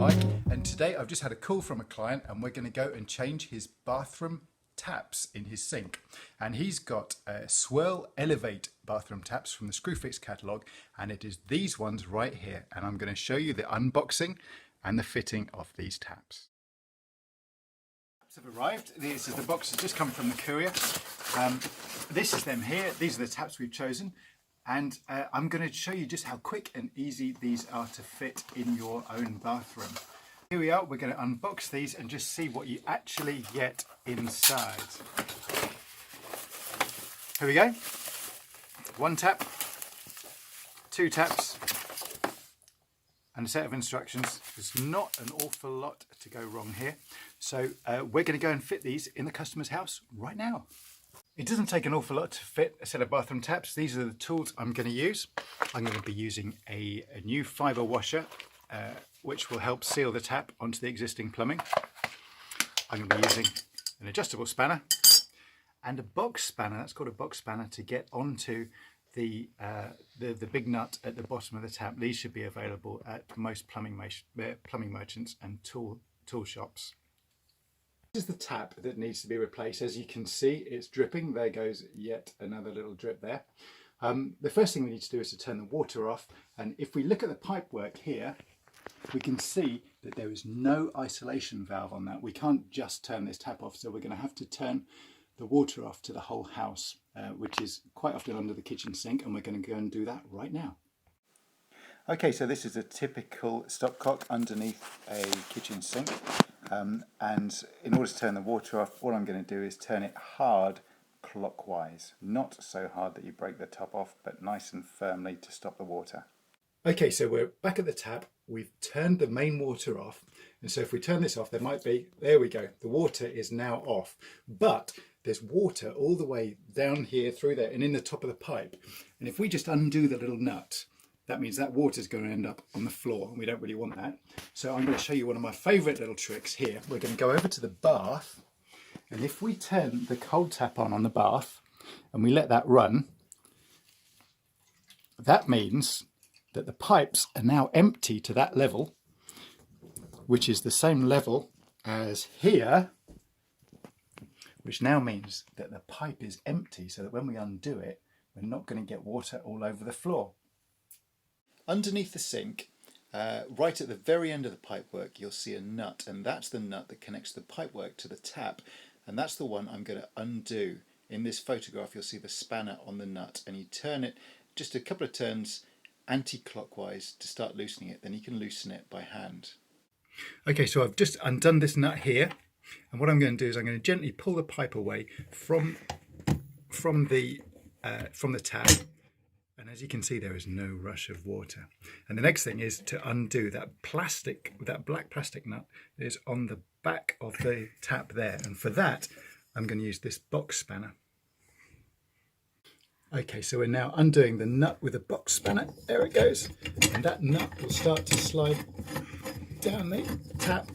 Mike, and today I've just had a call from a client and we're going to go and change his bathroom taps in his sink. And he's got Swirl Elevate bathroom taps from the Screwfix catalogue, and it is these ones right here, and I'm going to show you the unboxing and the fitting of these taps. Taps have arrived. This is the box has just come from the courier. This is them here. These are the taps we've chosen. And I'm going to show you just how quick and easy these are to fit in your own bathroom. Here we are, we're going to unbox these and just see what you actually get inside. Here we go. One tap, two taps, and a set of instructions. There's not an awful lot to go wrong here. So we're going to go and fit these in the customer's house right now. It doesn't take an awful lot to fit a set of bathroom taps. These are the tools I'm going to use. I'm going to be using a new fibre washer, which will help seal the tap onto the existing plumbing. I'm going to be using an adjustable spanner and a box spanner. That's called a box spanner to get onto the big nut at the bottom of the tap. These should be available at most plumbing merchants and tool shops. This is the tap that needs to be replaced. As you can see, it's dripping. There goes yet another little drip there. The first thing we need to do is to turn the water off. And if we look at the pipework here, we can see that there is no isolation valve on that. We can't just turn this tap off, so we're going to have to turn the water off to the whole house, which is quite often under the kitchen sink, and we're going to go and do that right now. Okay, so this is a typical stopcock underneath a kitchen sink. And in order to turn the water off, all I'm going to do is turn it hard clockwise. Not so hard that you break the top off, but nice and firmly to stop the water. Okay, so we're back at the tap. We've turned the main water off. And so if we turn this off, there might be, there we go, the water is now off. But there's water all the way down here through there and in the top of the pipe. And if we just undo the little nut, that means that water is going to end up on the floor, and we don't really want that. So I'm going to show you one of my favourite little tricks here. We're going to go over to the bath, and if we turn the cold tap on the bath and we let that run, that means that the pipes are now empty to that level, which is the same level as here, which now means that the pipe is empty, so that when we undo it, we're not going to get water all over the floor. Underneath the sink, right at the very end of the pipework, you'll see a nut, and that's the nut that connects the pipework to the tap, and that's the one I'm going to undo. In this photograph, you'll see the spanner on the nut, and you turn it just a couple of turns anti-clockwise to start loosening it. Then you can loosen it by hand. Okay, so I've just undone this nut here, and what I'm going to do is I'm going to gently pull the pipe away from the tap. And as you can see, there is no rush of water. And the next thing is to undo that black plastic nut that is on the back of the tap there. And for that, I'm going to use this box spanner. Okay, so we're now undoing the nut with a box spanner. There it goes. And that nut will start to slide down the tap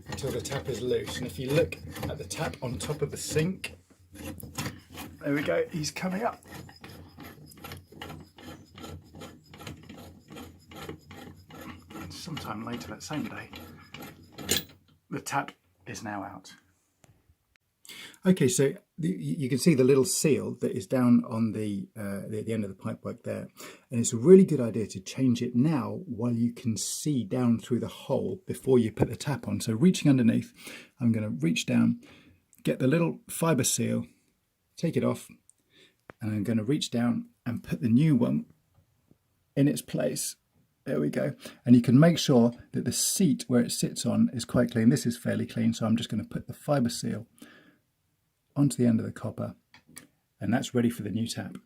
until the tap is loose. And if you look at the tap on top of the sink, there we go, he's coming up. Sometime later that same day, the tap is now out. Okay, so you can see the little seal that is down on the end of the pipework there. And it's a really good idea to change it now while you can see down through the hole before you put the tap on. So reaching underneath, I'm going to reach down, get the little fibre seal, take it off, and I'm going to reach down and put the new one in its place. There we go. And you can make sure that the seat where it sits on is quite clean. This is fairly clean, so I'm just going to put the fibre seal onto the end of the copper, and that's ready for the new tap.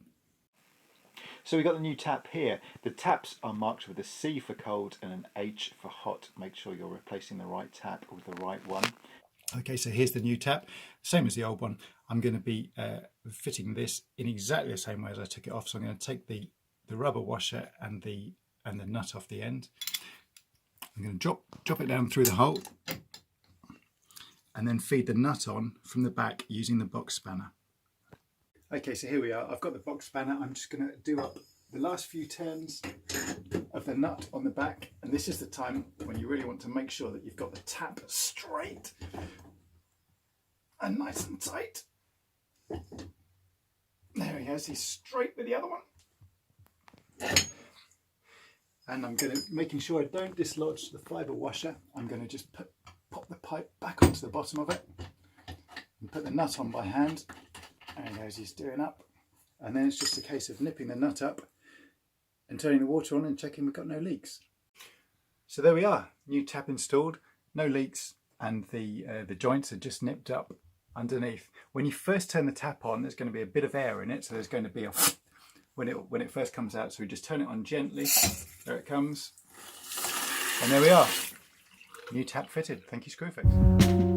So we've got the new tap here. The taps are marked with a C for cold and an H for hot. Make sure you're replacing the right tap with the right one. Okay, so here's the new tap, same as the old one. I'm going to be fitting this in exactly the same way as I took it off. So I'm going to take the rubber washer and the nut off the end. I'm going to drop it down through the hole and then feed the nut on from the back using the box spanner. Okay, so here we are. I've got the box spanner. I'm just going to do up the last few turns of of the nut on the back, and this is the time when you really want to make sure that you've got the tap straight and nice and tight. There he goes, he's straight with the other one. And I'm going to, making sure I don't dislodge the fibre washer, I'm going to just pop the pipe back onto the bottom of it and put the nut on by hand. There he goes, he's doing up. And then it's just a case of nipping the nut up and turning the water on and checking we've got no leaks. So there we are, new tap installed, no leaks, and the joints are just nipped up underneath. When you first turn the tap on, there's going to be a bit of air in it, so there's going to be a when it first comes out. So we just turn it on gently. There it comes, and there we are, new tap fitted. Thank you, Screwfix.